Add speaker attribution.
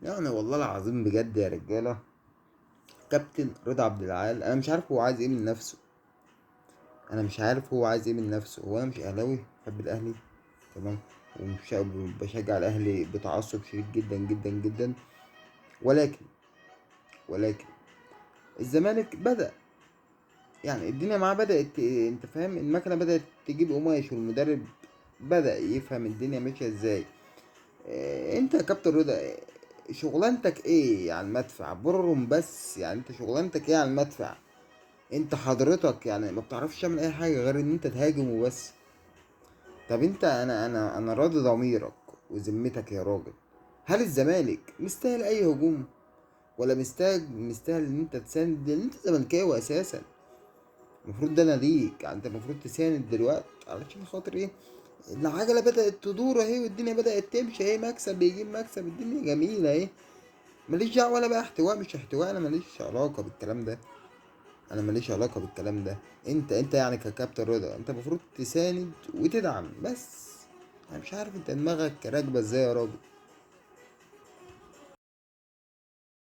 Speaker 1: يعني والله العظيم بجد يا رجالة، كابتن رضا عبد العال انا مش عارف هو عايز ايه من نفسه. انا مش عارف هو عايز ايه من نفسه. هو انا مش اهلاوي بحب الاهلي، تمام، ومش بشجع الاهلي بتعصب شديد جدا جدا جدا. ولكن ولكن الزمالك بدأ، يعني الدنيا معاه بدأت انت فاهم، المكنة بدأت تجيب قماش، والمدرب بدأ يفهم الدنيا ماشية ازاي. انت يا كابتن رضا، شغلانتك ايه على المدفع؟ برم بس، يعني انت شغلانتك ايه على المدفع؟ انت حضرتك يعني ما بتعرفش تعمل اي حاجة غير ان انت تهاجم وبس. طب انت، انا راضي ضميرك وذمتك يا راجل. هل الزمالك مستاهل اي هجوم؟ ولا مستاهل ان انت تساند؟ لان انت زملكاوي اساسا، المفروض ده ناديك، يعني انت المفروض تساند دلوقتي علشان خاطر ايه؟ العجلة بدأت تدور اهي، والدنيا بدأت تمشي اهي، مكسب بيجيب مكسب، الدنيا جميلة اهي. ماليش دعوة ولا بقى احتواء مش احتواء، انا ماليش علاقة بالكلام ده. انا ماليش علاقة بالكلام ده. انت يعني ككابتن رضا انت المفروض تساند وتدعم بس. انا مش عارف انت دماغك راكبة ازاي يا راجل.